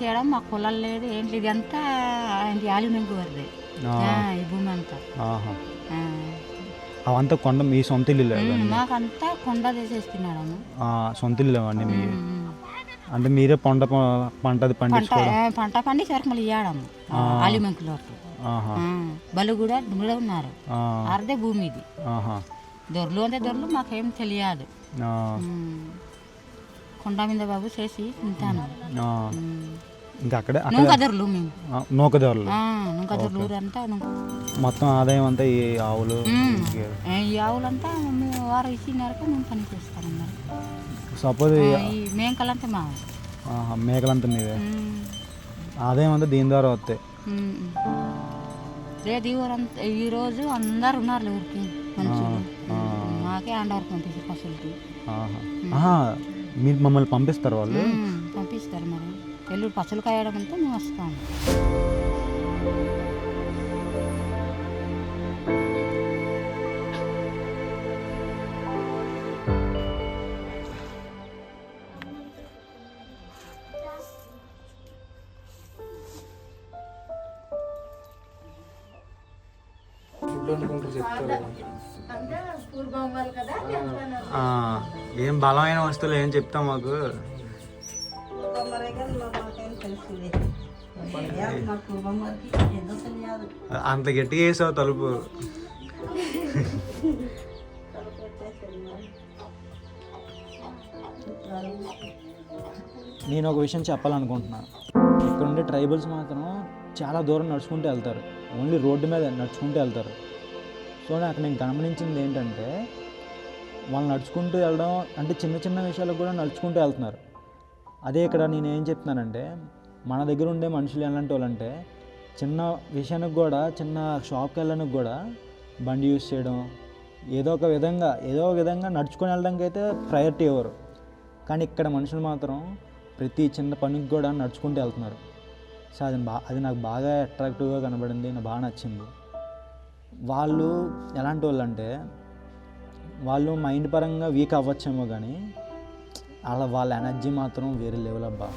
చేయడం మాకు పొలాలు లేదు ఏం లేదు, అంతా యాలిమెంట్ వరదే ఈ భూమి అంతా. అవంతా కొండ మీ సొంత ఇల్లు? మాకంతా కొండ తీసేస్తున్నాడు. సొంత ఇల్లు అవన్నీ మీ? అంటే మీరే పంట పండించే వరకు మళ్ళీ ఇవ్వడం ఆలిమెంకులో బలు కూడా ఉన్నారు. అర్ధే భూమి ఇది. దొరలు అంటే దొరలు మాకేం తెలియదు. కొండ మీద బాబు చేసి తింటాను. ఇంకా అక్కడే నూకదొరలు మేము. నూకదొరలు ఊరు అంతా మొత్తం ఆదాయం అంతా ఈ ఆవులు ఈ ఆవులంతా వారు ఇచ్చినారక మేము పని చేస్తాం. సపోజ్ ఈ మేకలంతా మా మేకలంతా మీవే, ఆదాయం అంతా దీని ద్వారా వస్తాయి. లేదు ఈ రోజు అందరు ఉన్నారు ఊరికి మంచిగా, మాకే ఆండవరకు పంపిస్తారు పశువులకి. మీరు మమ్మల్ని పంపిస్తారు? వాళ్ళు పంపిస్తారు. మరి ఎల్లుడు పశువులు కాయడం అంటే మేము వస్తాము. ఏం బలమైన వస్తువులు ఏం చెప్తాం మాకు? అంత గట్టిగా వేసావు తలుపు. నేను ఒక విషయం చెప్పాలనుకుంటున్నాను. ఇక్కడ ఉండే ట్రైబల్స్ మాత్రం చాలా దూరం నడుచుకుంటూ వెళ్తారు, ఓన్లీ రోడ్డు మీద నడుచుకుంటూ వెళ్తారు. సో నాకు నేను గమనించింది ఏంటంటే, వాళ్ళు నడుచుకుంటూ వెళ్ళడం అంటే చిన్న చిన్న విషయాలకు కూడా నడుచుకుంటూ వెళ్తున్నారు. అదే ఇక్కడ నేను ఏం చెప్తున్నానంటే, మన దగ్గర ఉండే మనుషులు ఎలాంటి వాళ్ళంటే, చిన్న విషయానికి కూడా, చిన్న షాప్కి వెళ్ళడానికి కూడా బండి యూజ్ చేయడం, ఏదో ఒక విధంగా నడుచుకొని వెళ్ళడానికి అయితే ప్రయారిటీ ఇవ్వరు. కానీ ఇక్కడ మనుషులు మాత్రం ప్రతి చిన్న పనికి కూడా నడుచుకుంటూ వెళ్తున్నారు. సో అది నాకు బాగా అట్రాక్టివ్గా కనబడింది, నాకు బాగా నచ్చింది. వాళ్ళు ఎలాంటి వాళ్ళు అంటే, వాళ్ళు మైండ్ పరంగా వీక్ అవ్వచ్చేమో కానీ వాళ్ళ ఎనర్జీ మాత్రం వేరే లెవెల్ అబ్బా.